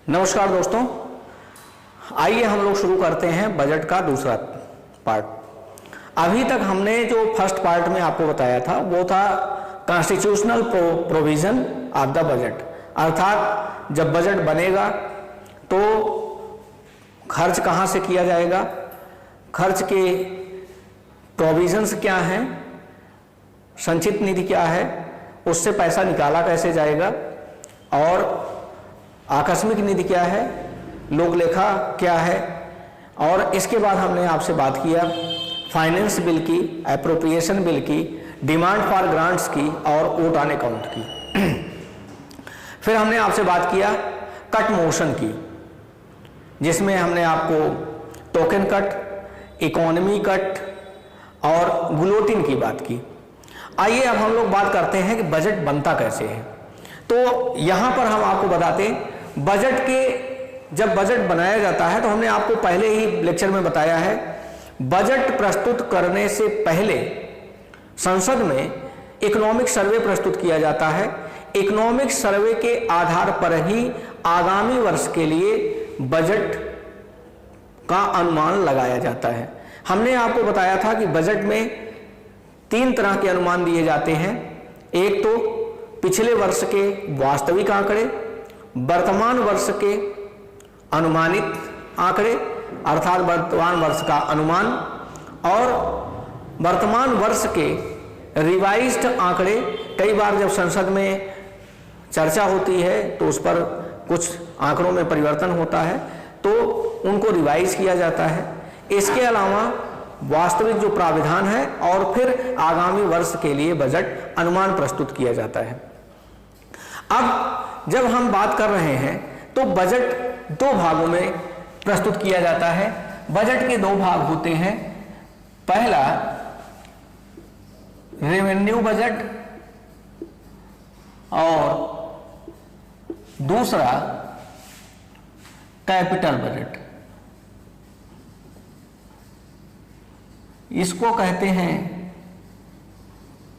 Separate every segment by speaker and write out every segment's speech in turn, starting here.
Speaker 1: नमस्कार दोस्तों, आइए हम लोग शुरू करते हैं बजट का दूसरा पार्ट। अभी तक हमने जो फर्स्ट पार्ट में आपको बताया था वो था constitutional provision of the budget, अर्थात जब बजट बनेगा तो खर्च कहाँ से किया जाएगा, खर्च के प्रोविजंस क्या हैं, संचित निधि क्या है, उससे पैसा निकाला कैसे जाएगा, और आकस्मिक निधि क्या है, लोक लेखा क्या है। और इसके बाद हमने आपसे बात किया फाइनेंस बिल की, एप्रोप्रिएशन बिल की, डिमांड फॉर ग्रांट्स की और वोट ऑन अकाउंट की। फिर हमने आपसे बात किया कट मोशन की, जिसमें हमने आपको टोकन कट, इकोनॉमी कट और गुलोटिन की बात की। आइए अब हम लोग बात करते हैं कि बजट बनता कैसे है। तो यहाँ पर हम आपको बताते हैं बजट के, जब बजट बनाया जाता है तो हमने आपको पहले ही लेक्चर में बताया है, बजट प्रस्तुत करने से पहले संसद में इकोनॉमिक सर्वे प्रस्तुत किया जाता है। इकोनॉमिक सर्वे के आधार पर ही आगामी वर्ष के लिए बजट का अनुमान लगाया जाता है। हमने आपको बताया था कि बजट में 3 तरह के अनुमान दिए जाते हैं। एक तो पिछले वर्ष के वास्तविक आंकड़े, वर्तमान वर्ष के अनुमानित आंकड़े अर्थात वर्तमान वर्ष का अनुमान, और वर्तमान वर्ष के रिवाइज्ड आंकड़े। कई बार जब संसद में चर्चा होती है तो उस पर कुछ आंकड़ों में परिवर्तन होता है तो उनको रिवाइज किया जाता है। इसके अलावा वास्तविक जो प्राविधान है और फिर आगामी वर्ष के लिए बजट अनुमान प्रस्तुत किया जाता है। अब जब हम बात कर रहे हैं तो बजट 2 भागों में प्रस्तुत किया जाता है। बजट के 2 भाग होते हैं। पहला रेवेन्यू बजट और दूसरा कैपिटल बजट। इसको कहते हैं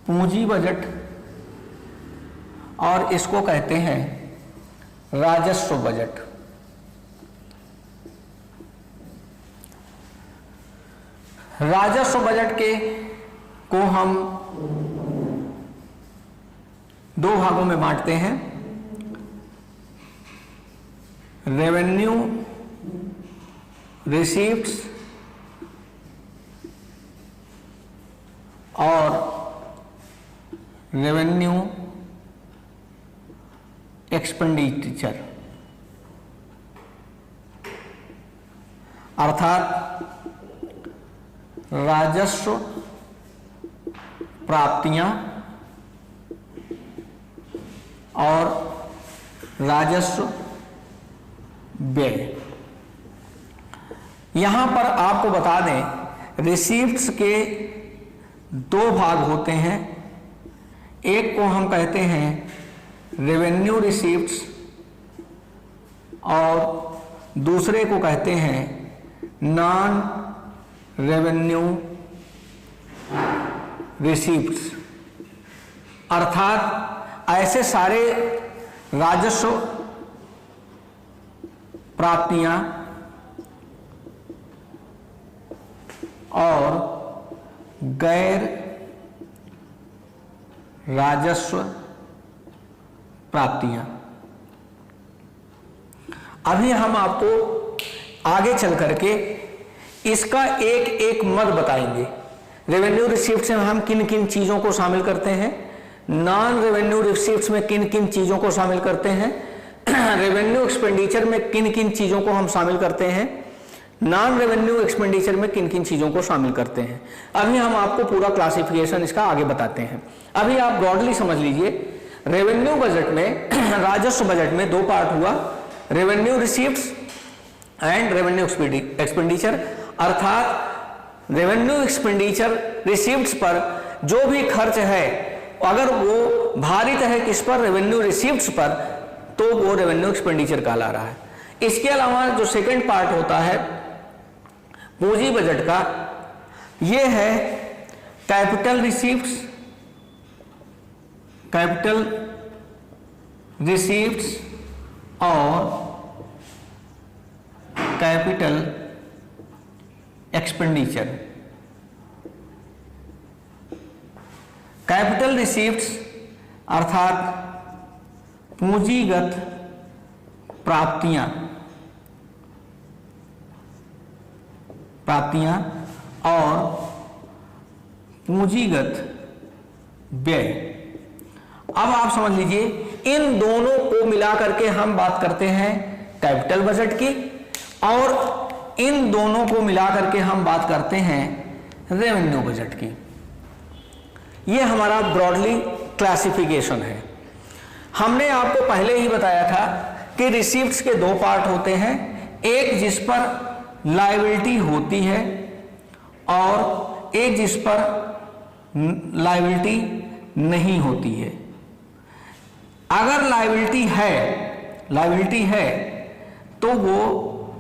Speaker 1: पूंजी बजट और इसको कहते हैं राजस्व बजट। राजस्व बजट को हम 2 भागों में बांटते हैं, रेवेन्यू रिसीव्ट्स और रेवेन्यू एक्सपेंडिचर, अर्थात राजस्व प्राप्तियां और राजस्व व्यय। यहां पर आपको बता दें रिसीव्ट्स के 2 भाग होते हैं। एक को हम कहते हैं रेवेन्यू रिसीव्ट्स और दूसरे को कहते हैं नॉन रेवेन्यू रिसीव्ट्स, अर्थात ऐसे सारे राजस्व प्राप्तियां और गैर राजस्व प्राप्तियां। अभी हम आपको आगे चल करके इसका एक एक मद बताएंगे। रेवेन्यू रिसीप्ट्स में हम किन किन चीजों को शामिल करते हैं, नॉन रेवेन्यू रिसीप्ट्स में किन किन चीजों को शामिल करते हैं, रेवेन्यू एक्सपेंडिचर में किन किन चीजों को हम शामिल करते हैं, नॉन रेवेन्यू एक्सपेंडिचर में किन किन चीजों को शामिल करते हैं। अभी हम आपको पूरा क्लासिफिकेशन इसका आगे बताते हैं। अभी आप ब्रॉडली समझ लीजिए, रेवेन्यू बजट में राजस्व बजट में 2 पार्ट हुआ, रेवेन्यू रिसीव्ट्स एंड रेवेन्यू एक्सपेंडिचर, अर्थात रेवेन्यू एक्सपेंडिचर रिसीव्ट्स पर जो भी खर्च है अगर वो भारित है किस पर, रेवेन्यू रिसीव्ट्स पर, तो वो रेवेन्यू एक्सपेंडिचर कहला रहा है। इसके अलावा जो सेकंड पार्ट होता है पूंजी बजट का, ये है कैपिटल रिसीव्ट्स, कैपिटल रिसीव्ट्स और कैपिटल एक्सपेंडिचर। कैपिटल रिसीव्ट्स अर्थात पूंजीगत प्राप्तियां और पूंजीगत व्यय। अब आप समझ लीजिए, इन दोनों को मिला करके हम बात करते हैं कैपिटल बजट की, और इन दोनों को मिला करके हम बात करते हैं रेवेन्यू बजट की। यह हमारा ब्रॉडली क्लासिफिकेशन है। हमने आपको पहले ही बताया था कि रिसीप्ट्स के दो पार्ट होते हैं, एक जिस पर लायबिलिटी होती है और एक जिस पर लायबिलिटी नहीं होती है। अगर लायबिलिटी है तो वो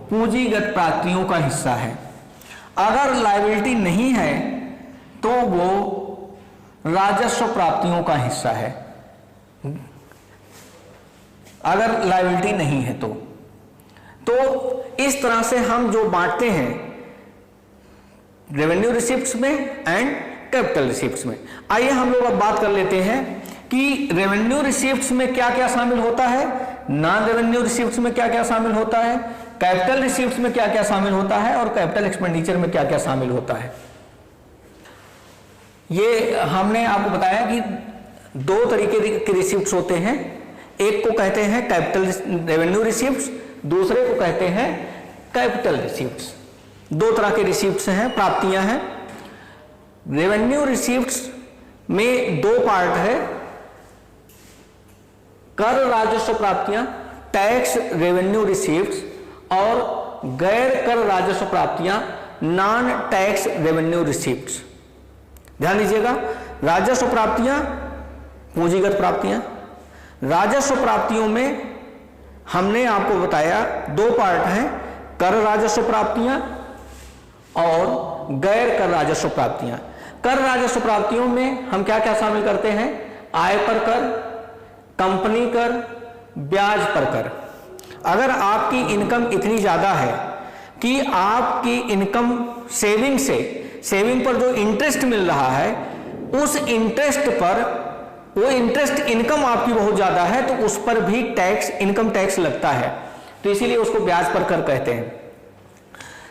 Speaker 1: पूंजीगत प्राप्तियों का हिस्सा है। अगर लायबिलिटी नहीं है तो वो राजस्व प्राप्तियों का हिस्सा है। अगर लायबिलिटी नहीं है तो इस तरह से हम जो बांटते हैं रेवेन्यू रिसिप्ट्स में एंड कैपिटल रिसिप्ट्स में। आइए हम लोग अब बात कर लेते हैं कि रेवेन्यू रिसिप्ट्स में क्या क्या शामिल होता है, नॉन रेवेन्यू रिसिप्ट्स में क्या क्या शामिल होता है, कैपिटल रिसिप्ट्स में क्या क्या शामिल होता है और कैपिटल एक्सपेंडिचर में क्या क्या शामिल होता है। ये हमने आपको बताया कि दो तरीके के रिसिप्ट्स होते हैं, एक को कहते हैं कैपिटल रेवेन्यू रिसिप्ट्स, दूसरे को कहते हैं कैपिटल रिसिप्ट्स। दो तरह के रिसिप्ट्स हैं, प्राप्तियां हैं। रेवेन्यू रिसिप्ट्स में दो पार्ट है, कर राजस्व प्राप्तियां टैक्स रेवेन्यू रिसिप्ट्स और गैर कर राजस्व प्राप्तियां नॉन टैक्स रेवेन्यू रिसिप्ट्स। ध्यान दीजिएगा, राजस्व प्राप्तियां पूंजीगत प्राप्तियां। राजस्व प्राप्तियों में हमने आपको बताया दो पार्ट हैं, कर राजस्व प्राप्तियां और गैर कर राजस्व प्राप्तियां। कर राजस्व प्राप्तियों में हम क्या क्या शामिल करते हैं, आय पर कर, कंपनी कर, ब्याज पर कर। अगर आपकी इनकम इतनी ज्यादा है कि आपकी इनकम सेविंग पर जो इंटरेस्ट मिल रहा है, उस इंटरेस्ट पर, वो इंटरेस्ट इनकम आपकी बहुत ज्यादा है तो उस पर भी टैक्स, इनकम टैक्स लगता है, तो इसीलिए उसको ब्याज पर कर कहते हैं।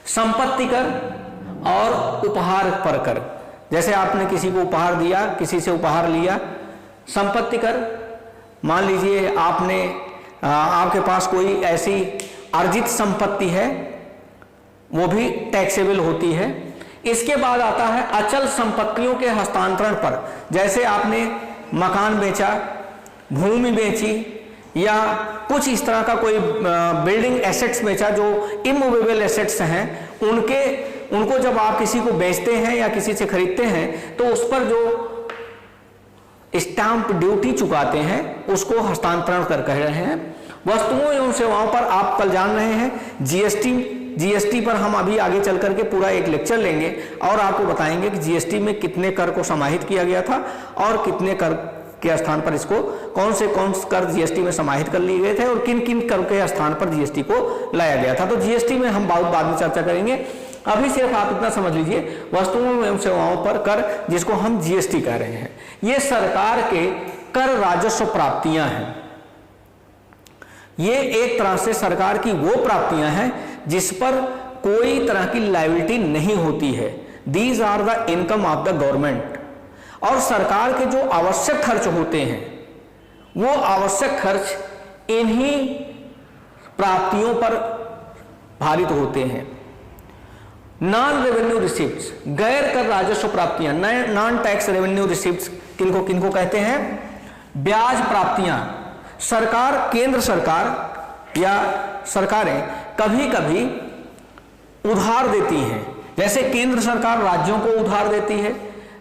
Speaker 1: संपत्ति कर और उपहार पर कर, जैसे आपने किसी को उपहार दिया, किसी से उपहार लिया। संपत्ति कर, मान लीजिए आपके पास कोई ऐसी अर्जित संपत्ति है, वो भी टैक्सेबल होती है। इसके बाद आता है अचल संपत्तियों के हस्तांतरण पर, जैसे आपने मकान बेचा, भूमि बेची या कुछ इस तरह का कोई बिल्डिंग एसेट्स बेचा जो इमूवेबल एसेट्स हैं, उनको जब आप किसी को बेचते हैं या किसी से खरीदते हैं तो उस पर जो स्टाम्प ड्यूटी चुकाते हैं उसको हस्तांतरण कर कह रहे हैं। वस्तुओं एवं सेवाओं पर आप कल जान रहे हैं जीएसटी पर हम अभी आगे चल करके पूरा एक लेक्चर लेंगे और आपको बताएंगे कि जीएसटी में कितने कर को समाहित किया गया था और कितने कर के स्थान पर इसको कौन से कर जीएसटी में समाहित कर लिए गए थे और किन किन कर के स्थान पर जीएसटी को लाया गया था। तो जीएसटी में हम बहुत बाद में चर्चा करेंगे। अभी सिर्फ आप इतना समझ लीजिए, वस्तुओं एवं सेवाओं पर कर, जिसको हम जीएसटी कह रहे हैं, ये सरकार के कर राजस्व प्राप्तियां हैं। ये एक तरह से सरकार की वो प्राप्तियां हैं जिस पर कोई तरह की लायबिलिटी नहीं होती है। These are the income of the government. और सरकार के जो आवश्यक खर्च होते हैं, वो आवश्यक खर्च इन्हीं प्राप्तियों पर भारित होते हैं। नॉन रेवेन्यू रिसिप्ट्स, गैर कर राजस्व प्राप्तियां, नॉन टैक्स रेवेन्यू रिसिप्ट्स किनको कहते हैं, ब्याज प्राप्तियां। सरकार, केंद्र सरकार या सरकारें कभी कभी उधार देती हैं, जैसे केंद्र सरकार राज्यों को उधार देती है।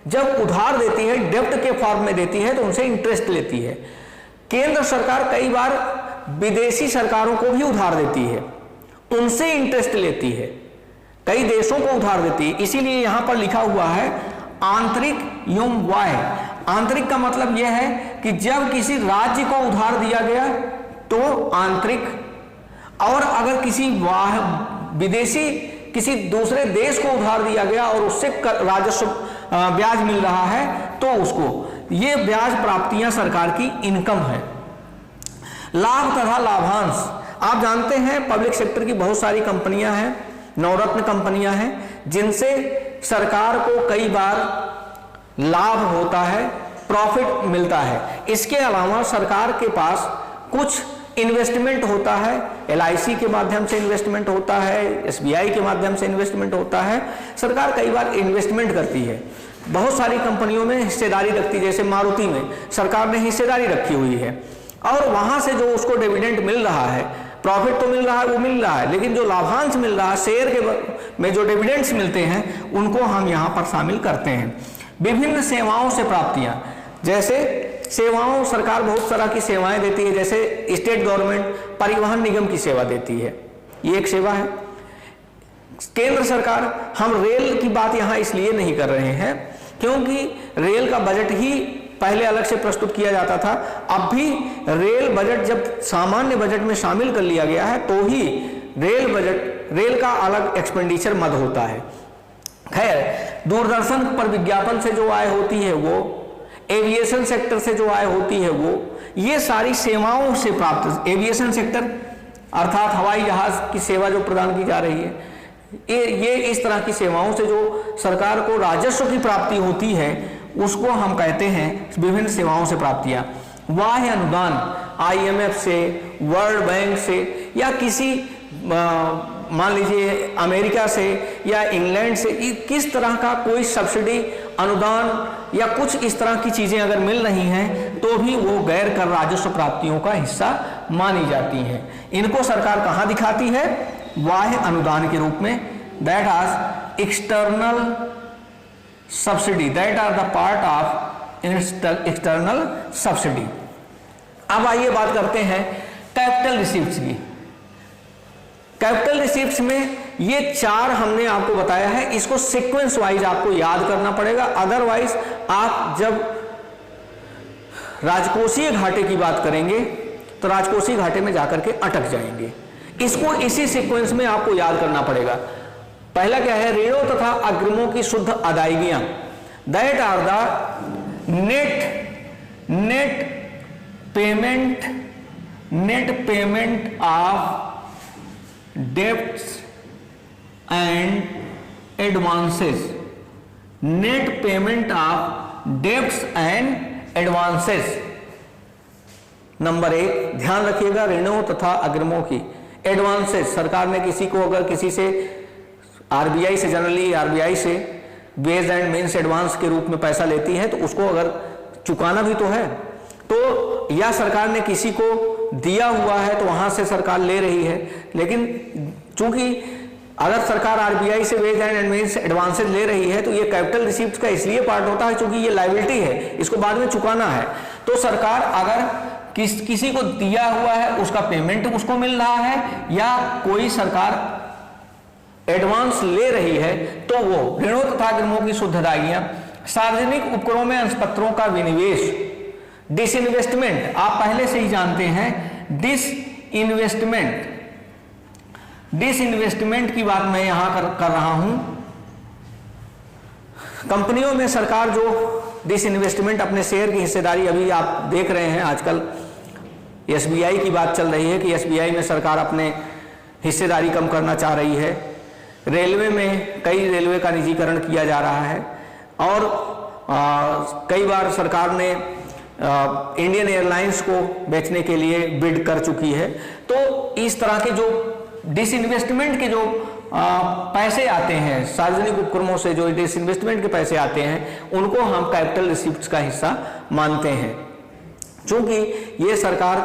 Speaker 1: जब उधार देती है, डेब्ट के फॉर्म में देती है, तो उनसे इंटरेस्ट लेती है। केंद्र सरकार कई बार विदेशी सरकारों को भी उधार देती है, उनसे इंटरेस्ट लेती है, कई देशों को उधार देती है। इसीलिए यहां पर लिखा हुआ है आंतरिक एवं बाह्य। आंतरिक का मतलब यह है कि जब किसी राज्य को उधार दिया गया तो आंतरिक, और अगर किसी विदेशी किसी दूसरे देश को उधार दिया गया और उससे राजस्व ब्याज मिल रहा है, तो उसको ये ब्याज प्राप्तियां सरकार की इनकम है। लाभ तथा लाभांश, आप जानते हैं पब्लिक सेक्टर की बहुत सारी कंपनियां हैं, नवरत्न कंपनियां हैं, जिनसे सरकार को कई बार लाभ होता है, प्रॉफिट मिलता है। इसके अलावा सरकार के पास कुछ इन्वेस्टमेंट होता है, LIC के माध्यम से इन्वेस्टमेंट होता है, SBI के माध्यम से इन्वेस्टमेंट होता है। सरकार कई बार इन्वेस्टमेंट करती है, बहुत सारी कंपनियों में हिस्सेदारी रखती है, जैसे मारुति में सरकार ने हिस्सेदारी रखी हुई है, और वहां से जो उसको डिविडेंड मिल रहा है, प्रॉफिट तो मिल रहा है, वो मिल रहा है, लेकिन जो लाभांश मिल रहा है, शेयर के में जो डिविडेंड्स मिलते हैं, उनको हम यहाँ पर शामिल करते हैं। विभिन्न सेवाओं से प्राप्तियां, जैसे सेवाओं, सरकार बहुत तरह की सेवाएं देती है, जैसे स्टेट गवर्नमेंट परिवहन निगम की सेवा देती है, ये एक सेवा है। केंद्र सरकार, हम रेल की बात यहाँ इसलिए नहीं कर रहे हैं क्योंकि रेल का बजट ही पहले अलग से प्रस्तुत किया जाता था, अब भी रेल बजट जब सामान्य बजट में शामिल कर लिया गया है तो ही रेल का अलग एक्सपेंडिचर मद होता है। खैर, दूरदर्शन पर विज्ञापन से जो आय होती है वो, एविएशन सेक्टर से जो आय होती है वो, ये सारी सेवाओं से प्राप्त, एविएशन सेक्टर अर्थात हवाई जहाज की सेवा जो प्रदान की जा रही है, ये इस तरह की सेवाओं से जो सरकार को राजस्व की प्राप्ति होती है, उसको हम कहते हैं विभिन्न सेवाओं से प्राप्तियां। बाह्य अनुदान, IMF से, वर्ल्ड बैंक से, या किसी मान लीजिए अमेरिका से या इंग्लैंड से, किस तरह का कोई सब्सिडी, अनुदान या कुछ इस तरह की चीजें अगर मिल रही हैं तो भी वो गैर कर राजस्व प्राप्तियों का हिस्सा मानी जाती हैं। इनको सरकार कहाँ दिखाती है? बाह्य अनुदान के रूप में, that are external subsidy, that are the part of external subsidy. अब आइए बात करते हैं कैपिटल रिसीप्ट्स की। कैपिटल रिसीप्ट्स में ये चार हमने आपको बताया है, इसको सीक्वेंस वाइज आपको याद करना पड़ेगा, अदरवाइज आप जब राजकोषीय घाटे की बात करेंगे तो राजकोषीय घाटे में जाकर के अटक जाएंगे। इसको इसी सीक्वेंस में आपको याद करना पड़ेगा। पहला क्या है? ऋणों तथा अग्रिमों की शुद्ध अदायगियां, that are the net payment of debts and advances, net payment of debts and advances. Number 1 ध्यान रखिएगा, ऋणों तथा अग्रिमों की। एडवांसेस, सरकार ने किसी को अगर किसी से RBI से, जनरली RBI से वेज एंड मीन्स एडवांस के रूप में पैसा लेती है तो उसको अगर चुकाना भी तो है, तो या सरकार ने किसी को दिया हुआ है तो वहां से सरकार ले रही है, लेकिन चूंकि अगर सरकार RBI से वेज एंड मीन्स एडवांसेस ले रही है तो ये कैपिटल रिसीप्ट का इसलिए पार्ट होता है क्योंकि ये लायबिलिटी है, इसको बाद में चुकाना है। तो सरकार अगर किसी को दिया हुआ है उसका पेमेंट उसको मिल रहा है, या कोई सरकार एडवांस ले रही है तो वो ऋणों तथा अग्रिमों की शुद्ध अदायगियां। सार्वजनिक उपक्रमों में अंशपत्रों का विनिवेश, डिसइन्वेस्टमेंट, आप पहले से ही जानते हैं डिसइन्वेस्टमेंट की बात मैं यहां कर रहा हूं। कंपनियों में सरकार जो डिसइन्वेस्टमेंट, अपने शेयर की हिस्सेदारी, अभी आप देख रहे हैं आजकल SBI की बात चल रही है कि SBI में सरकार अपने हिस्सेदारी कम करना चाह रही है। रेलवे में कई रेलवे का निजीकरण किया जा रहा है, और कई बार सरकार ने इंडियन एयरलाइंस को बेचने के लिए बिड कर चुकी है। तो इस तरह के जो डिसइन्वेस्टमेंट के जो पैसे आते हैं, सार्वजनिक उपक्रमों से जो डिसइन्वेस्टमेंट के पैसे आते हैं, उनको हम कैपिटल रिसीप्ट्स का हिस्सा मानते हैं। चूंकि ये सरकार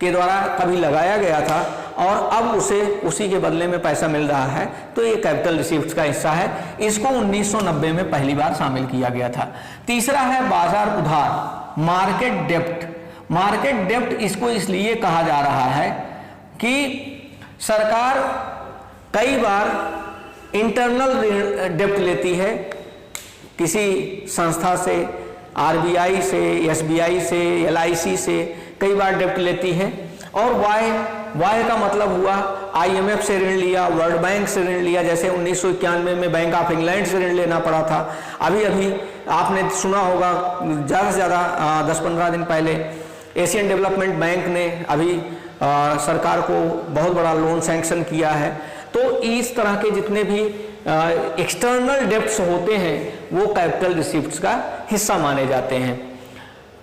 Speaker 1: के द्वारा कभी लगाया गया था और अब उसे उसी के बदले में पैसा मिल रहा है, तो ये कैपिटल रिसीप्ट्स का हिस्सा है। इसको 1990 में पहली बार शामिल किया गया था। तीसरा है बाजार उधार, मार्केट डेप्ट। मार्केट डेप्ट इसको इसलिए कहा जा रहा है कि सरकार कई बार इंटरनल डेप्ट लेती है किसी संस्था से, RBI से, SBI से, LIC से, कई बार डेप्ट लेती है, और बाह्य का मतलब हुआ IMF से ऋण लिया, वर्ल्ड बैंक से ऋण लिया, जैसे 1991 में बैंक ऑफ इंग्लैंड से ऋण लेना पड़ा था। अभी अभी आपने सुना होगा, ज़्यादा से ज़्यादा 10-15 दिन पहले एशियन डेवलपमेंट बैंक ने अभी सरकार को बहुत बड़ा लोन सैंक्शन किया है। तो इस तरह के जितने भी एक्सटर्नल डेब्ट्स होते हैं वो कैपिटल रिसीप्ट्स का हिस्सा माने जाते हैं।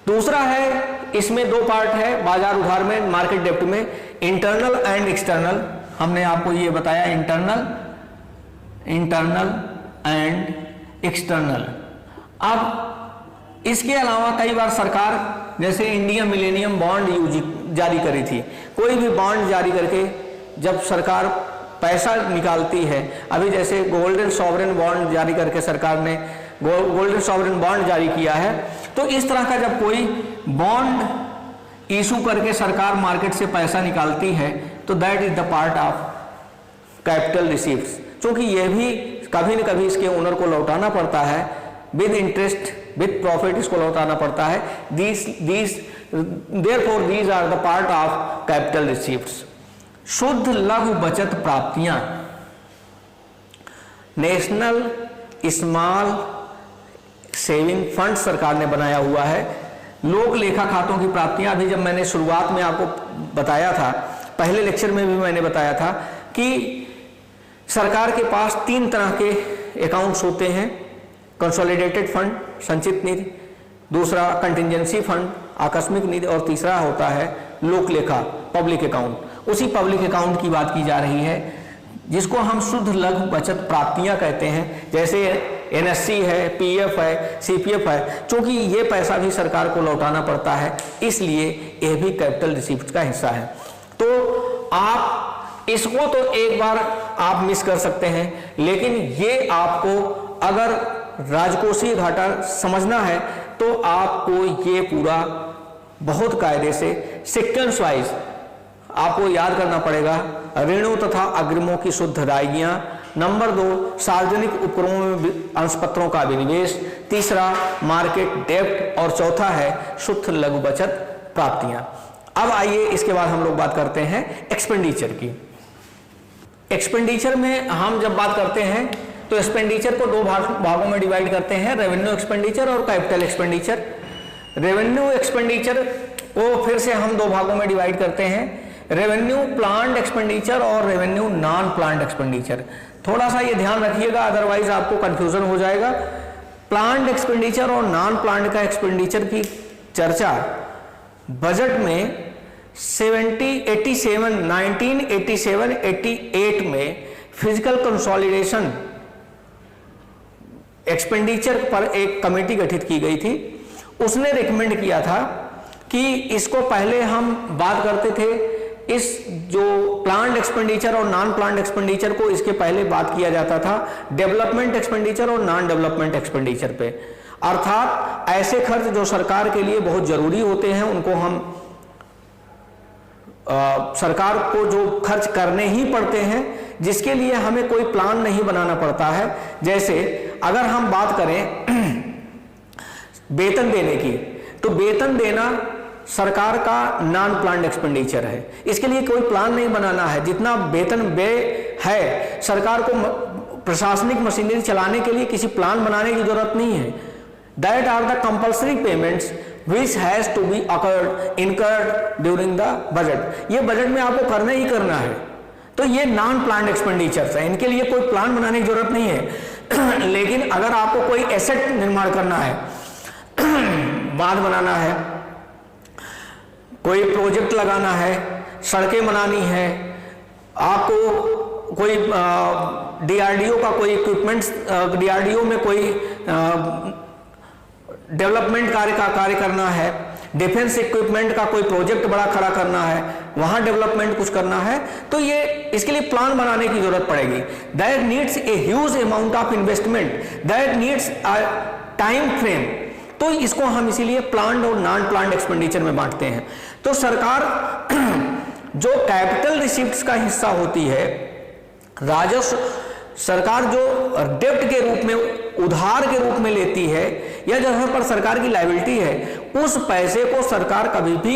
Speaker 1: दूसरा है, इसमें दो पार्ट है बाजार उधार में, मार्केट डेब्ट में, इंटरनल एंड एक्सटर्नल। हमने आपको ये बताया इंटरनल एंड एक्सटर्नल। अब इसके अलावा कई बार सरकार, जैसे इंडिया मिलेनियम बॉन्ड जारी करी थी, कोई भी बॉन्ड जारी करके जब सरकार पैसा निकालती है, अभी जैसे गोल्डन सॉवरेन बॉन्ड जारी करके सरकार ने गोल्डन सॉवरेन बॉन्ड जारी किया है, तो इस तरह का जब कोई बॉन्ड इशू करके सरकार मार्केट से पैसा निकालती है तो that is the part of capital receipts, क्योंकि यह भी कभी न कभी इसके ओनर को लौटाना पड़ता है, विद इंटरेस्ट विद प्रॉफिट इसको लौटाना पड़ता है। Therefore these are the part of capital receipts. शुद्ध लघु बचत प्राप्तियां, नेशनल स्मॉल सेविंग फंड सरकार ने बनाया हुआ है। लोक लेखा खातों की प्राप्तियां, अभी जब मैंने शुरुआत में आपको बताया था, पहले लेक्चर में भी मैंने बताया था कि सरकार के पास 3 तरह के अकाउंट्स होते हैं, कंसोलिडेटेड फंड संचित निधि, दूसरा कंटिजेंसी फंड आकस्मिक निधि, और तीसरा होता है लोक लेखा पब्लिक अकाउंट। उसी पब्लिक अकाउंट की बात की जा रही है जिसको हम शुद्ध लघु बचत प्राप्तियां कहते हैं, जैसे NSC है, PF है, CPF है। क्योंकि ये पैसा भी सरकार को लौटाना पड़ता है, इसलिए यह भी कैपिटल रिसीप्ट का हिस्सा है। तो आप इसको तो एक बार आप मिस कर सकते हैं, लेकिन ये आपको अगर राजकोषीय घाटा समझना है तो आपको ये पूरा बहुत कायदे से सीक्वेंस वाइज आपको याद करना पड़ेगा। ऋणों तथा अग्रिमों की शुद्ध अदायगियां, नंबर 2 सार्वजनिक उपक्रमों में अंशपत्रों का विनिवेश, तीसरा मार्केट डेब्ट, और चौथा है शुद्ध लघु बचत प्राप्तियां। अब आइए इसके बाद हम लोग बात करते हैं एक्सपेंडिचर की। एक्सपेंडिचर में हम जब बात करते हैं तो एक्सपेंडिचर को 2 भागों में डिवाइड करते हैं, रेवेन्यू एक्सपेंडिचर और कैपिटल एक्सपेंडिचर। रेवेन्यू एक्सपेंडिचर को फिर से हम 2 भागों में डिवाइड करते हैं, रेवेन्यू प्लान्ड एक्सपेंडिचर और रेवेन्यू नॉन प्लान्ड एक्सपेंडिचर। थोड़ा सा ये ध्यान रखिएगा, अदरवाइज आपको कंफ्यूजन हो जाएगा। प्लान्ड एक्सपेंडिचर और नॉन प्लान्ड का एक्सपेंडिचर की चर्चा बजट में 1987-88 में फिजिकल कंसोलिडेशन एक्सपेंडिचर पर एक कमेटी गठित की गई थी। उसने रिकमेंड किया था कि इसको पहले हम बात करते थे, इस जो प्लान्ड एक्सपेंडिचर और नॉन प्लान्ड एक्सपेंडिचर को इसके पहले बात किया जाता था डेवलपमेंट एक्सपेंडिचर और नॉन डेवलपमेंट एक्सपेंडिचर पे। अर्थात ऐसे खर्च जो सरकार के लिए बहुत जरूरी होते हैं उनको हम सरकार को जो खर्च करने ही पड़ते हैं, जिसके लिए हमें कोई प्लान नहीं बनाना पड़ता है। जैसे अगर हम बात करें वेतन देने की, तो वेतन देना सरकार का नॉन प्लान्ड एक्सपेंडिचर है, इसके लिए कोई प्लान नहीं बनाना है। जितना वेतन व्यय है, सरकार को प्रशासनिक मशीनरी चलाने के लिए किसी प्लान बनाने की जरूरत नहीं है। That are the compulsory payments which has to be incurred during the budget। ये बजट में आपको करना ही करना है। तो ये नॉन प्लान्ड एक्सपेंडिचर्स है, इनके लिए कोई प्लान बनाने की जरूरत नहीं है। लेकिन अगर आपको कोई एसेट निर्माण करना है, बांध बनाना है, कोई प्रोजेक्ट लगाना है, सड़कें बनानी है, आपको कोई DRDO का कोई इक्विपमेंट्स, DRDO में कोई डेवलपमेंट कार्य करना है, डिफेंस इक्विपमेंट का कोई प्रोजेक्ट बड़ा खड़ा करना है, वहां डेवलपमेंट कुछ करना है, तो ये इसके लिए प्लान बनाने की जरूरत पड़ेगी। That needs a huge amount of investment, that needs a time frame. तो इसको हम इसीलिए प्लान्ड और नॉन प्लान्ड एक्सपेंडिचर में बांटते हैं। तो सरकार जो कैपिटल रिसीप्ट्स का हिस्सा होती है, राजस्व सरकार जो डेब्ट के रूप में, उधार के रूप में लेती है, या जहां पर सरकार की लायबिलिटी है, उस पैसे को सरकार कभी भी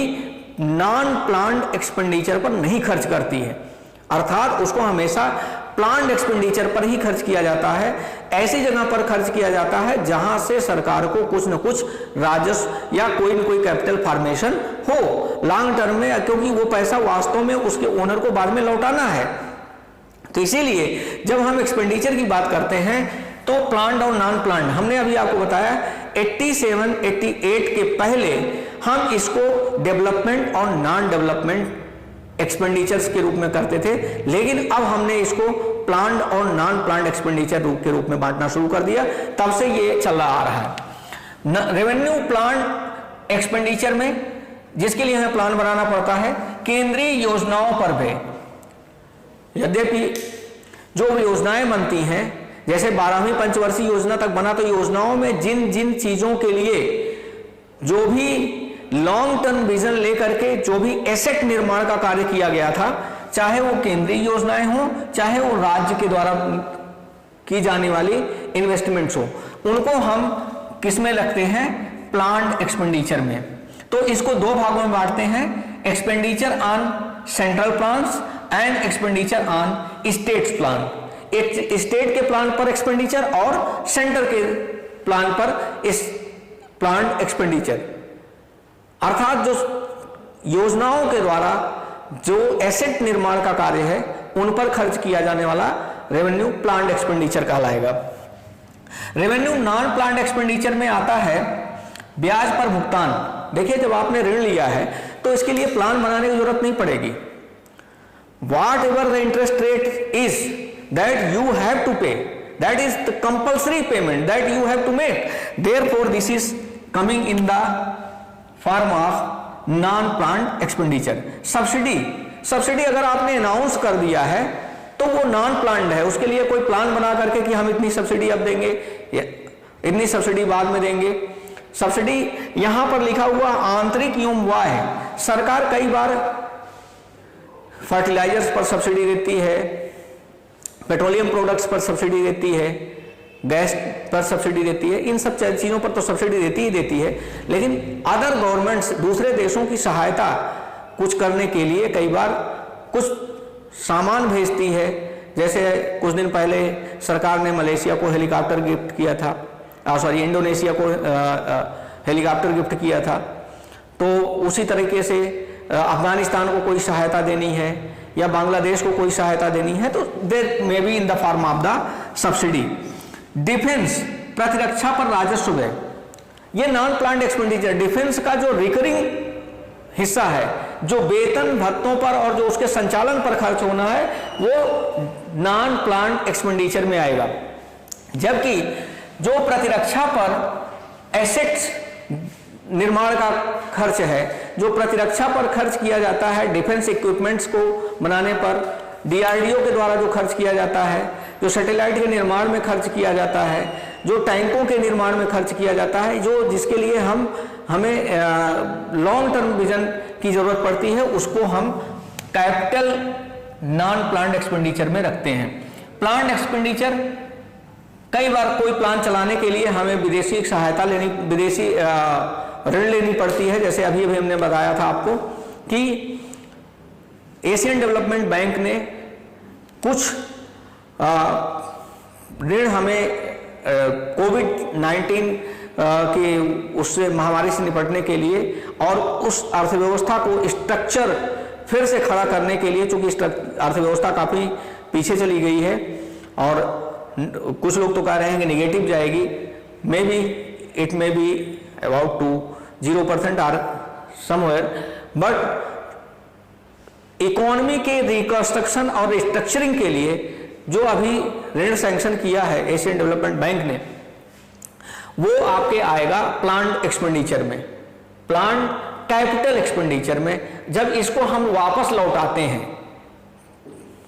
Speaker 1: नॉन प्लान्ड एक्सपेंडिचर पर नहीं खर्च करती है, अर्थात उसको हमेशा प्लान्ड एक्सपेंडिचर पर ही खर्च किया जाता है। ऐसी जगह पर खर्च किया जाता है जहां से सरकार को कुछ न कुछ राजस्व या कोई न कोई कैपिटल फॉर्मेशन हो लॉन्ग टर्म में, क्योंकि वो पैसा वास्तव में उसके ओनर को बाद में लौटाना है। तो इसीलिए जब हम एक्सपेंडिचर की बात करते हैं तो प्लान्ड और नॉन प्लान्ड, हमने अभी आपको बताया 87-88 के पहले हम इसको डेवलपमेंट और नॉन डेवलपमेंट एक्सपेंडिचर्स के रूप में करते थे, लेकिन अब हमने इसको प्लान्ड और नॉन प्लान्ड एक्सपेंडिचर के रूप में बांटना शुरू कर दिया, तब से ये चल रहा आ रहा है। रेवेन्यू प्लान्ड एक्सपेंडिचर में जिसके लिए हमें प्लान बनाना पड़ता है, केंद्रीय योजनाओं पर भी यद्यपि जो योजनाएं बनती हैं, जैसे 12वीं पंचवर्षीय योजना तक बना, तो योजनाओं में जिन जिन चीजों के लिए जो भी लॉन्ग टर्म विजन लेकर के जो भी एसेट निर्माण का कार्य किया गया था, चाहे वो केंद्रीय योजनाएं हो चाहे वो राज्य के द्वारा की जाने वाली इन्वेस्टमेंट्स हो, उनको हम किस में लगते हैं? प्लान्ड एक्सपेंडिचर में। तो इसको दो भागों में बांटते हैं, expenditure on central plans and expenditure on states plan. State के प्लान पर एक्सपेंडिचर और सेंटर के प्लान पर इस प्लान्ड एक्सपेंडिचर, अर्थात जो योजनाओं के द्वारा जो एसेट निर्माण का कार्य है उन पर खर्च किया जाने वाला रेवेन्यू प्लान्ड एक्सपेंडिचर कहलाएगा। रेवेन्यू नॉन प्लान्ड एक्सपेंडिचर में आता है ब्याज पर भुगतान। देखिए, जब आपने ऋण लिया है तो इसके लिए प्लान बनाने की जरूरत नहीं पड़ेगी। Whatever the interest rate is that you have to pay, that is the compulsory payment that you have to make. Therefore, this is coming in the form of non-planned expenditure. Subsidy अगर आपने announce कर दिया है तो वो non planned है, उसके लिए कोई प्लान बना करके कि हम इतनी सब्सिडी अब देंगे या इतनी सब्सिडी बाद में देंगे। सब्सिडी यहां पर लिखा हुआ आंतरिक एवं बाह्य है। सरकार कई बार फर्टिलाइजर्स पर सब्सिडी देती है, पेट्रोलियम प्रोडक्ट्स पर सब्सिडी देती है, गैस पर सब्सिडी देती है, इन सब चीजों पर तो सब्सिडी देती ही देती है। लेकिन अदर गवर्नमेंट्स दूसरे देशों की सहायता कुछ करने के लिए कई बार कुछ सामान भेजती है। जैसे कुछ दिन पहले सरकार ने मलेशिया को हेलीकॉप्टर गिफ्ट किया था, इंडोनेशिया को हेलीकॉप्टर गिफ्ट किया था। तो उसी तरीके से अफगानिस्तान को कोई सहायता देनी है या बांग्लादेश को कोई सहायता देनी है तो they may be in the form of the subsidy. Defence, प्रतिरक्षा पर राजस्व व्यय, ये नॉन प्लान्ड एक्सपेंडिचर। डिफेंस का जो रिकरिंग हिस्सा है, जो वेतन भत्तों पर और जो उसके संचालन पर खर्च होना है, वो नॉन प्लान्ड एक्सपेंडिचर में आएगा। जबकि जो प्रतिरक्षा पर एसेट्स निर्माण का खर्च है, जो प्रतिरक्षा पर खर्च किया जाता है, डिफेंस इक्विपमेंट्स को बनाने पर डीआरडीओ के द्वारा जो खर्च किया जाता है, जो सैटेलाइट के निर्माण में खर्च किया जाता है, जो टैंकों के निर्माण में खर्च किया जाता है, जो जिसके लिए हमें लॉन्ग टर्म विजन की जरूरत पड़ती है, उसको हम कैपिटल नॉन प्लान्ड एक्सपेंडिचर में रखते हैं। प्लान्ड एक्सपेंडिचर, कई बार कोई प्लान चलाने के लिए हमें विदेशी सहायता लेनी, विदेशी ऋण लेनी पड़ती है। जैसे अभी हमने बताया था आपको कि एशियन डेवलपमेंट बैंक ने कुछ ऋण हमें कोविड-19 की उससे महामारी से निपटने के लिए और उस अर्थव्यवस्था को स्ट्रक्चर फिर से खड़ा करने के लिए, चूंकि अर्थव्यवस्था काफी पीछे चली गई है और कुछ लोग तो कह रहे हैं कि निगेटिव जाएगी, may be it may be about to 0% or somewhere, but economy के रिकंस्ट्रक्शन और रिस्ट्रक्चरिंग के लिए जो अभी ऋण सैंक्शन किया है एशियन डेवलपमेंट बैंक ने, वो आपके आएगा प्लान्ड एक्सपेंडिचर में, प्लान्ड कैपिटल एक्सपेंडिचर में। जब इसको हम वापस लौटाते हैं,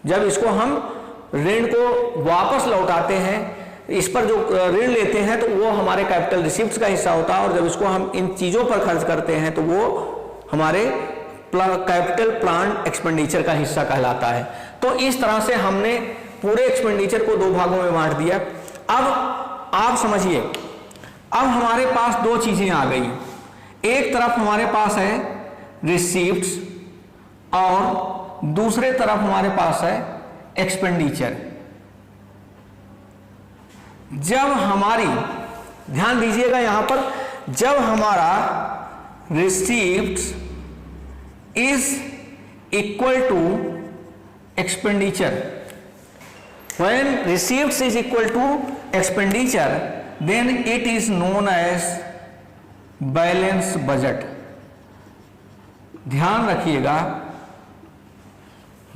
Speaker 1: जब इसको हम ऋण को वापस लौटाते हैं, इस पर जो ऋण लेते हैं तो वो हमारे कैपिटल रिसिप्ट्स का हिस्सा होता है, और जब इसको हम इन चीजों पर खर्च करते हैं तो वो हमारे कैपिटल प्लान्ड एक्सपेंडिचर का हिस्सा कहलाता है। तो इस तरह से हमने पूरे एक्सपेंडिचर को दो भागों में बांट दिया। अब आप समझिए, अब हमारे पास दो चीजें आ गई। एक तरफ हमारे पास है रिसीव्ड्स और दूसरे तरफ हमारे पास है एक्सपेंडिचर। जब हमारी, ध्यान दीजिएगा यहां पर, जब हमारा receipts is equal to expenditure, when receipts is equal to expenditure then it is known as balance budget. ध्यान रखिएगा,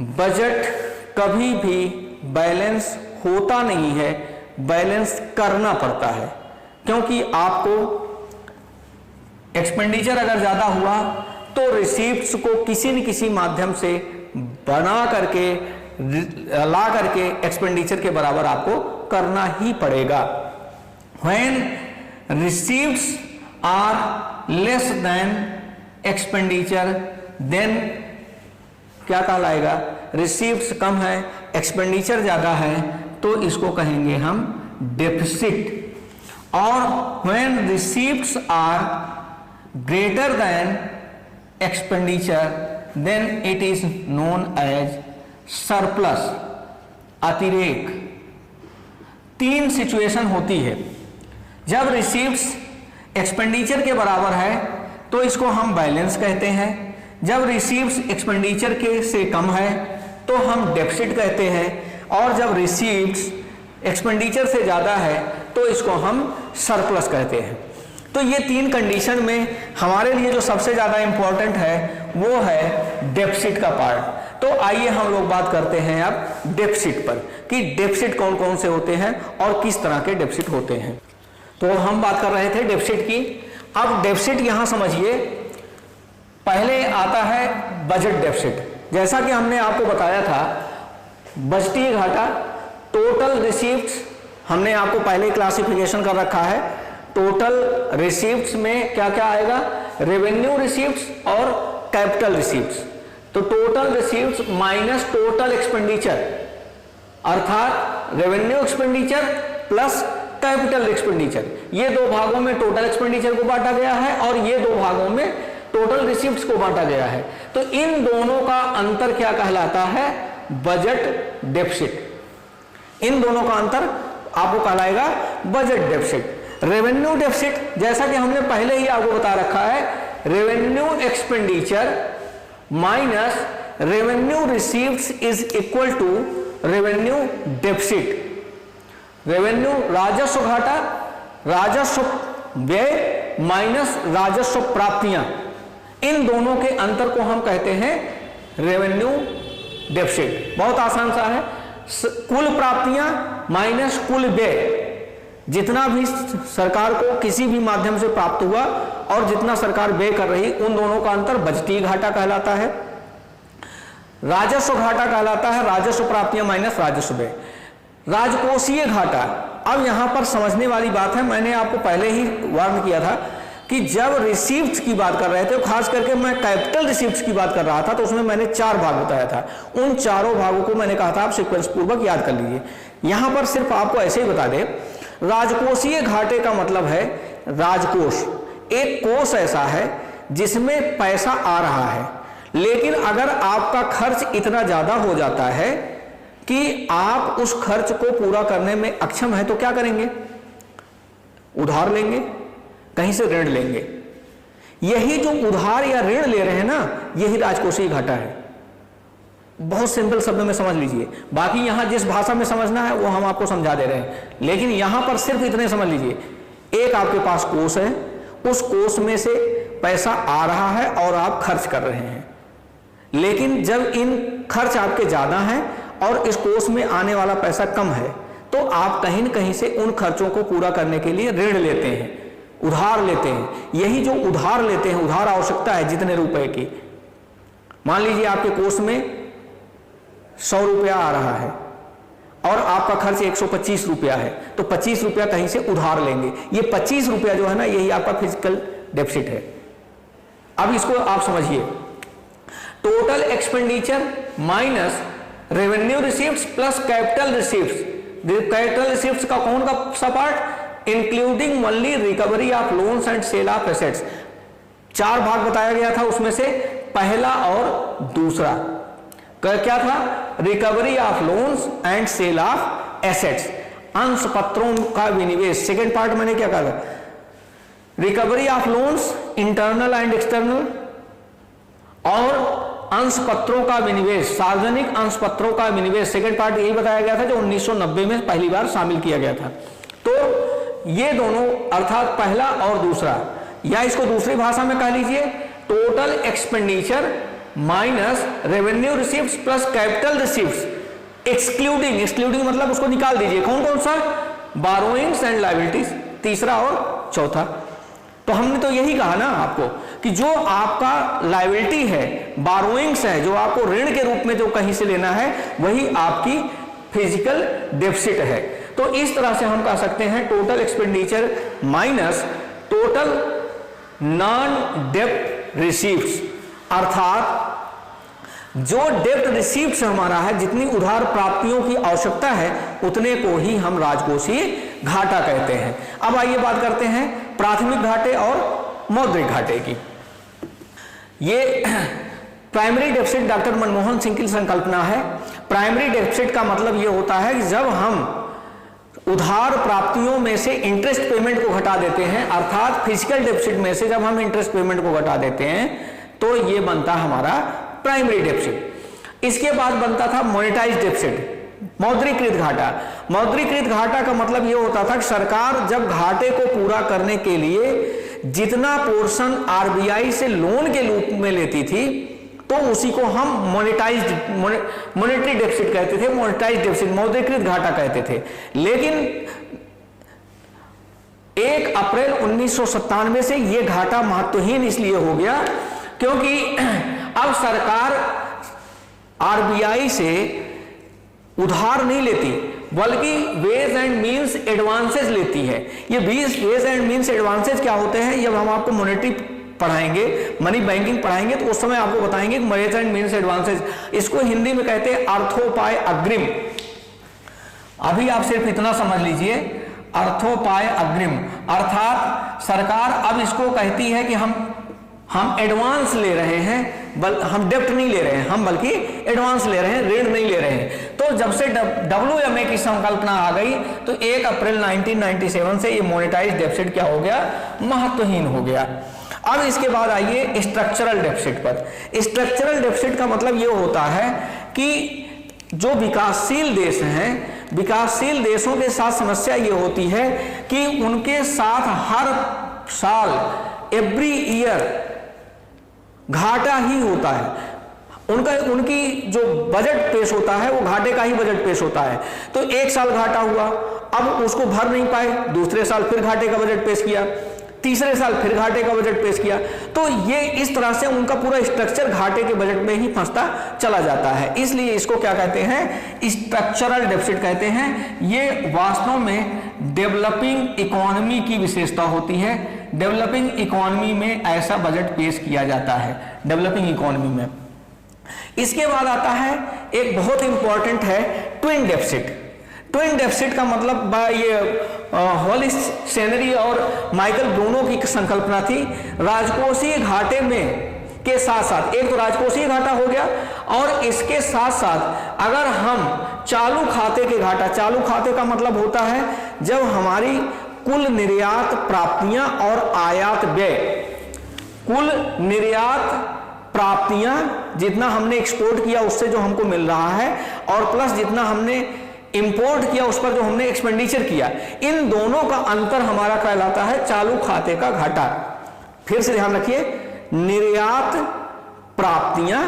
Speaker 1: बजट कभी भी बैलेंस होता नहीं है, बैलेंस करना पड़ता है, क्योंकि आपको एक्सपेंडिचर अगर ज्यादा हुआ तो रिसीप्ट्स को किसी न किसी माध्यम से बना करके ला करके एक्सपेंडिचर के बराबर आपको करना ही पड़ेगा। When receipts are less than expenditure then क्या कहलाएगा? रिसीप्ट्स कम है, एक्सपेंडिचर ज्यादा है, तो इसको कहेंगे हम डेफिसिट। और when receipts are greater than expenditure then it is known as surplus, अतिरेक। तीन सिचुएशन होती है। जब रिसीव्ड्स एक्सपेंडिचर के बराबर है तो इसको हम बैलेंस कहते हैं, जब रिसीव्ड्स एक्सपेंडिचर के से कम है तो हम डेफिसिट कहते हैं, और जब रिसीव्ड्स एक्सपेंडिचर से ज़्यादा है तो इसको हम सरप्लस कहते हैं। तो ये तीन कंडीशन में हमारे लिए जो सबसे ज़्यादा इंपॉर्टेंट है वो है डेफिसिट का पार्ट। तो आइए हम लोग बात करते हैं अब डेफिसिट पर, कि डेफिसिट कौन कौन से होते हैं और किस तरह के डेफिसिट होते हैं। तो हम बात कर रहे थे डेफिसिट की। अब डेफिसिट यहां समझिए, पहले आता है बजट डेफिसिट। जैसा कि हमने आपको बताया था, बजटीय घाटा, टोटल रिसीव्ड्स, हमने आपको पहले क्लासिफिकेशन कर रखा है। टोटल रिसीव्ड्स में क्या क्या आएगा? रेवेन्यू रिसीव्ड्स और कैपिटल रिसीव्ड्स। तो टोटल रिसीव्ड्स माइनस टोटल एक्सपेंडिचर, अर्थात revenue expenditure plus capital expenditure, ये दो भागों में टोटल एक्सपेंडिचर को बांटा गया है और ये दो भागों में टोटल रिसीव्ड्स को बांटा गया है। तो इन दोनों का अंतर क्या कहलाता है? Budget deficit. इन दोनों का अंतर आपको कहलाएगा बजट डेफिसिट। रेवेन्यू डेफिसिट, जैसा कि हमने पहले ही आपको बता रखा है, revenue expenditure minus revenue receipts is equal to revenue deficit. Revenue राजस्व घाटा, राजस्व व्यय माइनस राजस्व प्राप्तियां, इन दोनों के अंतर को हम कहते हैं रेवेन्यू डेफिसिट। बहुत आसान सा है, कुल प्राप्तियां माइनस कुल व्यय, जितना भी सरकार को किसी भी माध्यम से प्राप्त हुआ और जितना सरकार व्यय कर रही, उन दोनों का अंतर बजटीय घाटा कहलाता है। राजस्व घाटा कहलाता है राजस्व प्राप्तियां माइनस राजस्व व्यय। राजकोषीय घाटा, अब यहां पर समझने वाली बात है, मैंने आपको पहले ही वार्न किया था कि जब रिसीव्ड्स की बात कर रहे थे, खास करके मैं कैपिटल रिसीव्ड्स की बात कर रहा था, तो उसमें मैंने 4 भाग बताया था। उन चारों भागों को मैंने कहा था आप सीक्वेंस पूर्वक याद कर लीजिए। यहां पर सिर्फ आपको ऐसे ही बता दें, राजकोषीय घाटे का मतलब है राजकोष, एक कोष ऐसा है जिसमें पैसा आ रहा है, लेकिन अगर आपका खर्च इतना ज्यादा हो जाता है कि आप उस खर्च को पूरा करने में अक्षम है, तो क्या करेंगे? उधार लेंगे, कहीं से ऋण लेंगे। यही जो उधार या ऋण ले रहे हैं ना, यही राजकोषीय घाटा है। बहुत सिंपल शब्द में समझ लीजिए, बाकी यहां जिस भाषा में समझना है वो हम आपको समझा दे रहे हैं, लेकिन यहां पर सिर्फ इतने समझ लीजिए, एक आपके पास कोष है, उस कोष में से पैसा आ रहा है और आप खर्च कर रहे हैं, लेकिन जब इन खर्च आपके ज्यादा हैं और इस कोष में आने वाला पैसा कम है, तो आप कहीं न कहीं से उन खर्चों को पूरा करने के लिए ऋण लेते हैं, उधार लेते हैं। यही जो उधार लेते हैं, उधार आवश्यकता है जितने रुपए की, मान लीजिए आपके कोष में 100 रुपया आ रहा है और आपका खर्च 125 रुपया है, तो 25 रुपया कहीं से उधार लेंगे। ये 25 रुपया जो है ना, यही आपका फिजिकल डेफिसिट है। अब इसको आप समझिए, total expenditure minus revenue receipts plus capital receipts. Capital receipts का कौन का सा part? Including only recovery of loans and sale of assets. 4 भाग बताया गया था, उसमें से पहला और दूसरा क्या था, recovery of loans and sale of assets, अंश पत्रों का विनिवेश। सेकेंड पार्ट मैंने क्या कहा, recovery of loans internal and external, और अंश पत्रों का विनिवेश, सार्वजनिक अंश पत्रों का विनिवेश। सेकेंड पार्ट यही बताया गया था जो 1990 में पहली बार शामिल किया गया था। तो ये दोनों अर्थात पहला और दूसरा, या इसको दूसरी भाषा में कह लीजिए total expenditure minus revenue receives plus capital receives excluding मतलब उसको निकाल दीजिए, कौन कौन सा, बारोइंग्स एंड लायबिलिटीज, तीसरा और चौथा। तो हमने तो यही कहा ना आपको कि जो आपका लायबिलिटी है, बारोइंग्स है, जो आपको ऋण के रूप में जो कहीं से लेना है, वही आपकी फिजिकल डेफिसिट है। तो इस तरह से हम कह सकते हैं total expenditure minus total non डेप्ट रिसीव्स, अर्थात जो डेप्ट रिसीव्स हमारा है, जितनी उधार प्राप्तियों की आवश्यकता है उतने को ही हम राजकोषीय घाटा कहते हैं। अब आइए बात करते हैं प्राथमिक घाटे और मौद्रिक घाटे की। ये primary deficit doctor Manmohan Singh की संकल्पना है। प्राइमरी डेफिसिट का मतलब ये होता है कि जब हम उधार प्राप्तियों में से इंटरेस्ट पेमेंट को घटा देते हैं, अर्थात फिजिकल डेफिसिट में से जब हम इंटरेस्ट पेमेंट को घटा देते हैं तो ये बनता हमारा प्राइमरी डेफिसिट। इसके बाद बनता था मॉनेटाइज्ड डेफिसिट, मौद्रीकृत घाटा। मौद्रीकृत घाटा का मतलब यह होता था कि सरकार जब घाटे को पूरा करने के लिए जितना पोर्शन आरबीआई से लोन के रूप में लेती थी तो उसी को हम मॉनेटरी डेफिसिट कहते थे, मॉनेटाइज्ड डेफिसिट, मौद्रीकृत घाटा कहते थे। लेकिन 1 अप्रैल 1997 से यह घाटा महत्वहीन इसलिए हो गया क्योंकि अब सरकार आरबीआई से उधार नहीं लेती बल्कि वेज एंड मींस एडवांसेस लेती है। ये वेज एंड मींस एडवांसेस क्या होते हैं, जब हम आपको मॉनेटरी पढ़ाएंगे, मनी बैंकिंग पढ़ाएंगे तो उस समय आपको बताएंगे कि वेज एंड मींस एडवांसेस, इसको हिंदी में कहते हैं अर्थोपाय अग्रिम। अभी आप सिर्फ इतना समझ लीजिए, अर्थोपाय अग्रिम अर्थात सरकार अब इसको कहती है कि हम एडवांस ले रहे हैं, हम डेप्ट नहीं ले रहे हैं, हम बल्कि एडवांस ले रहे हैं, ऋण नहीं ले रहे हैं। तो जब से WMA की संकल्पना आ गई तो 1 अप्रैल 1997 से ये मॉनेटाइज्ड डेफिसिट क्या हो गया, महत्वहीन हो गया। अब इसके बाद आइए स्ट्रक्चरल डेफिसिट पर। स्ट्रक्चरल डेफिसिट का मतलब ये होता है कि जो विकासशील देश हैं, विकासशील देशों के साथ समस्या ये होती है कि उनके साथ हर साल एवरी ईयर घाटा ही होता है। उनकी जो बजट पेश होता है वो घाटे का ही बजट पेश होता है। तो 1 साल घाटा हुआ, अब उसको भर नहीं पाए, दूसरे साल फिर घाटे का बजट पेश किया, तीसरे साल फिर घाटे का बजट पेश किया। तो ये इस तरह से उनका पूरा स्ट्रक्चर घाटे के बजट में ही फंसता चला जाता है। इसलिए इसको क्या कहते हैं, स्ट्रक्चरल डेफिसिट कहते हैं। ये वास्तव में डेवलपिंग इकोनॉमी की विशेषता होती है। डेवलपिंग इकोनॉमी में ऐसा बजट पेश किया जाता है, डेवलपिंग इकोनॉमी में। इसके बाद आता है एक बहुत इंपॉर्टेंट है ट्विन डेफिसिट। ट्विन डेफिसिट का मतलब ये हॉलिस सेनरी और माइकल ब्रूनो की संकल्पना थी। राजकोषीय घाटे में के साथ साथ एक तो राजकोषीय घाटा हो गया और इसके साथ साथ अगर हम चालू खाते के घाटा, चालू खाते का मतलब होता है जब हमारी कुल निर्यात प्राप्तियां और आयात व्यय, कुल निर्यात प्राप्तियां जितना हमने एक्सपोर्ट किया उससे जो हमको मिल रहा है और प्लस जितना हमने इंपोर्ट किया उस पर जो हमने एक्सपेंडिचर किया, इन दोनों का अंतर हमारा कहलाता है चालू खाते का घाटा। फिर से ध्यान रखिए, निर्यात प्राप्तियां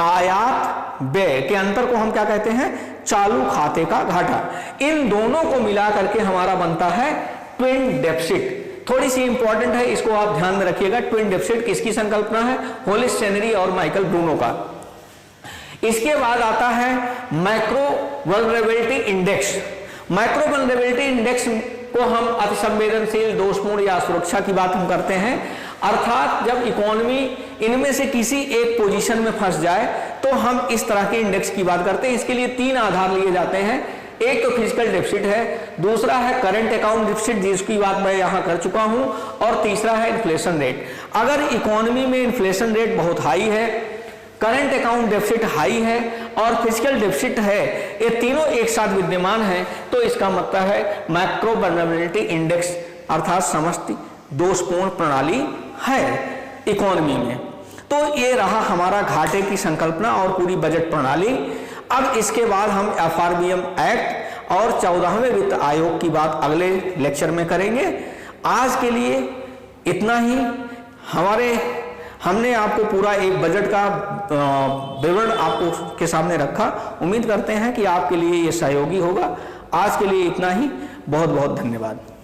Speaker 1: आयात व्यय के अंतर को हम क्या कहते हैं, चालू खाते का घाटा। इन दोनों को मिला करके हमारा बनता है ट्विन डेफिसिट। थोड़ी सी इंपॉर्टेंट है, इसको आप ध्यान में रखिएगा। ट्विन डेफिसिट किसकी संकल्पना है, हॉलिस सेनरी और माइकल ब्रूनो का। इसके बाद आता है macro vulnerability index. Macro vulnerability index को हम अति संवेदनशील, दोषपूर्ण या सुरक्षा की बात हम करते हैं। अर्थात जब इकोनॉमी इनमें से किसी एक पोजीशन में फंस जाए तो हम इस तरह के इंडेक्स की बात करते हैं। इसके लिए 3 आधार लिए जाते हैं। एक तो फिजिकल डेफिसिट है, दूसरा है करंट अकाउंट डेफिसिट जिसकी बात मैं यहाँ कर चुका हूँ, और तीसरा है इन्फ्लेशन रेट। अगर इकोनॉमी में इन्फ्लेशन रेट बहुत हाई है, करंट अकाउंट डेफिसिट हाई है और फिजिकल डेफिसिट है, ये तीनों एक साथ विद्यमान है, तो इसका मतलब है मैक्रो वल्नरेबिलिटी इंडेक्स अर्थात समष्टि दोषपूर्ण प्रणाली है इकोनॉमी में। तो ये रहा हमारा घाटे की संकल्पना और पूरी बजट प्रणाली। अब इसके बाद हम एफआरबीएम एक्ट और 14वें वित्त आयोग की बात अगले लेक्चर में करेंगे। आज के लिए इतना ही। हमने आपको पूरा एक बजट का विवरण आपको के सामने रखा। उम्मीद करते हैं कि आपके लिए ये सहयोगी होगा। आज के लिए इतना ही। बहुत बहुत धन्यवाद।